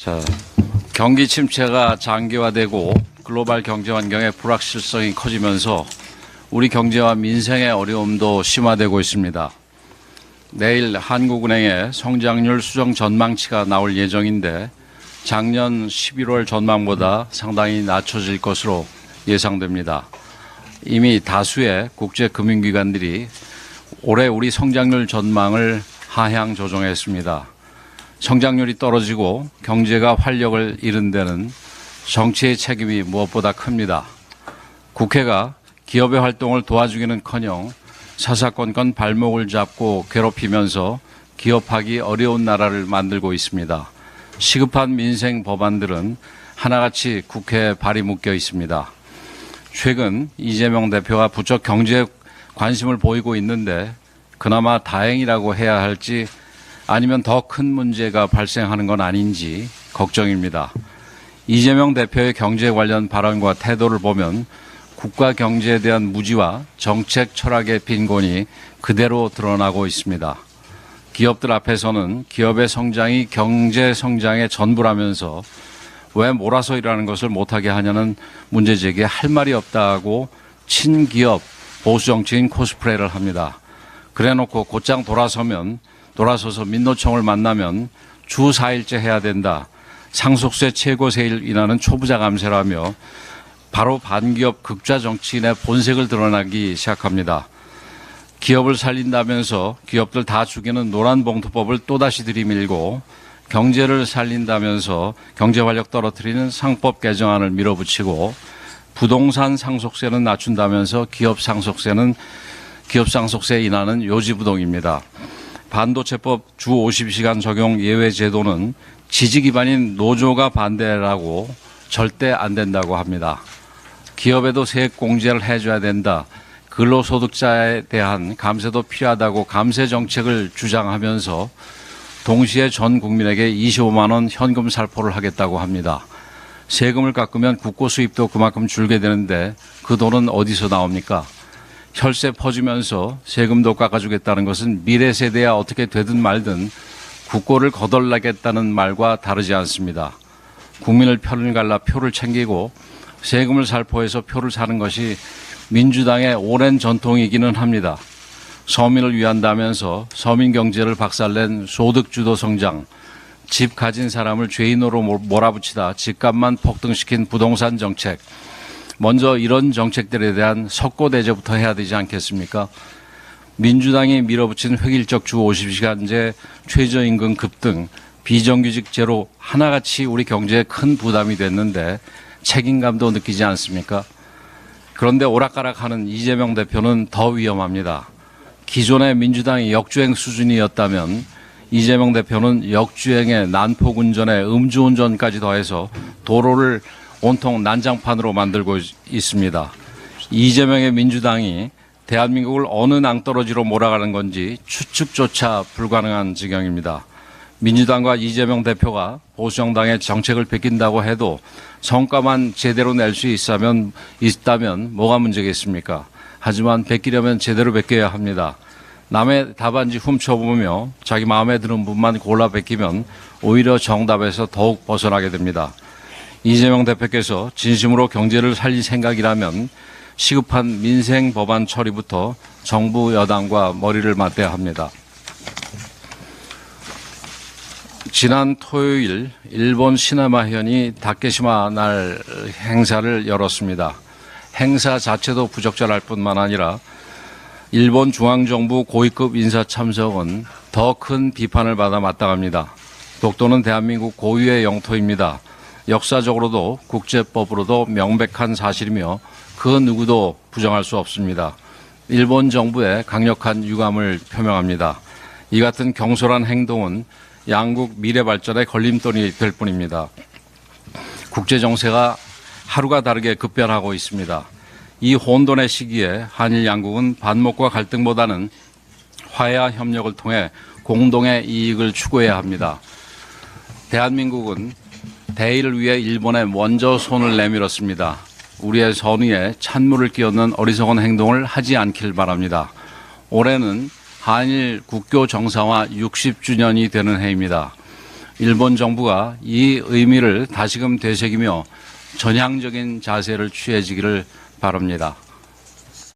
자, 경기 침체가 장기화되고 글로벌 경제 환경의 불확실성이 커지면서 우리 경제와 민생의 어려움도 심화되고 있습니다. 내일 한국은행의 성장률 수정 전망치가 나올 예정인데 작년 11월 전망보다 상당히 낮춰질 것으로 예상됩니다. 이미 다수의 국제금융기관들이 올해 우리 성장률 전망을 하향 조정했습니다. 성장률이 떨어지고 경제가 활력을 잃은 데는 정치의 책임이 무엇보다 큽니다. 국회가 기업의 활동을 도와주기는커녕 사사건건 발목을 잡고 괴롭히면서 기업하기 어려운 나라를 만들고 있습니다. 시급한 민생 법안들은 하나같이 국회에 발이 묶여 있습니다. 최근 이재명 대표가 부쩍 경제에 관심을 보이고 있는데 그나마 다행이라고 해야 할지 아니면 더 큰 문제가 발생하는 건 아닌지 걱정입니다. 이재명 대표의 경제 관련 발언과 태도를 보면 국가 경제에 대한 무지와 정책 철학의 빈곤이 그대로 드러나고 있습니다. 기업들 앞에서는 기업의 성장이 경제 성장의 전부라면서 왜 몰아서 일하는 것을 못하게 하냐는 문제 제기에 할 말이 없다고 친기업 보수 정치인 코스프레를 합니다. 그래놓고 곧장 돌아서서 민노총을 만나면 주 4일째 해야 된다. 상속세 최고 세일 인하는 초부자 감세라며 바로 반기업 극좌 정치인의 본색을 드러나기 시작합니다. 기업을 살린다면서 기업들 다 죽이는 노란봉투법을 또다시 들이밀고 경제를 살린다면서 경제활력 떨어뜨리는 상법 개정안을 밀어붙이고 부동산 상속세는 낮춘다면서 기업 상속세 인하는 요지부동입니다. 반도체법 주 50시간 적용 예외 제도는 지지 기반인 노조가 반대라고 절대 안 된다고 합니다. 기업에도 세액 공제를 해줘야 된다. 근로소득자에 대한 감세도 필요하다고 감세 정책을 주장하면서 동시에 전 국민에게 25만 원 현금 살포를 하겠다고 합니다. 세금을 깎으면 국고 수입도 그만큼 줄게 되는데 그 돈은 어디서 나옵니까? 혈세 퍼주면서 세금도 깎아주겠다는 것은 미래 세대야 어떻게 되든 말든 국고를 거덜나겠다는 말과 다르지 않습니다. 국민을 편을 갈라 표를 챙기고 세금을 살포해서 표를 사는 것이 민주당의 오랜 전통이기는 합니다. 서민을 위한다면서 서민 경제를 박살낸 소득주도 성장, 집 가진 사람을 죄인으로 몰아붙이다 집값만 폭등시킨 부동산 정책, 먼저 이런 정책들에 대한 석고대죄부터 해야 되지 않겠습니까? 민주당이 밀어붙인 획일적 주 50시간제 최저임금 급등, 비정규직 제로 하나같이 우리 경제에 큰 부담이 됐는데 책임감도 느끼지 않습니까? 그런데 오락가락하는 이재명 대표는 더 위험합니다. 기존의 민주당이 역주행 수준이었다면 이재명 대표는 역주행에 난폭운전에 음주운전까지 더해서 도로를 온통 난장판으로 만들고 있습니다. 이재명의 민주당이 대한민국을 어느 낭떠러지로 몰아가는 건지 추측조차 불가능한 지경입니다. 민주당과 이재명 대표가 보수정당의 정책을 베낀다고 해도 성과만 제대로 낼 수 있다면 뭐가 문제겠습니까? 하지만 베끼려면 제대로 베껴야 합니다. 남의 답안지 훔쳐보며 자기 마음에 드는 분만 골라 베끼면 오히려 정답에서 더욱 벗어나게 됩니다. 이재명 대표께서 진심으로 경제를 살릴 생각이라면 시급한 민생 법안 처리부터 정부 여당과 머리를 맞대야 합니다. 지난 토요일 일본 시네마현이 다케시마 날 행사를 열었습니다. 행사 자체도 부적절할 뿐만 아니라 일본 중앙정부 고위급 인사 참석은 더 큰 비판을 받아 마땅합니다. 독도는 대한민국 고유의 영토입니다. 역사적으로도 국제법으로도 명백한 사실이며 그 누구도 부정할 수 없습니다. 일본 정부의 강력한 유감을 표명합니다. 이 같은 경솔한 행동은 양국 미래 발전의 걸림돌이 될 뿐입니다. 국제 정세가 하루가 다르게 급변하고 있습니다. 이 혼돈의 시기에 한일 양국은 반목과 갈등보다는 화해와 협력을 통해 공동의 이익을 추구해야 합니다. 대한민국은 대의를 위해 일본에 먼저 손을 내밀었습니다. 우리의 선의에 찬물을 끼얹는 어리석은 행동을 하지 않길 바랍니다. 올해는 한일 국교 정상화 60주년이 되는 해입니다. 일본 정부가 이 의미를 다시금 되새기며 전향적인 자세를 취해지기를 바랍니다.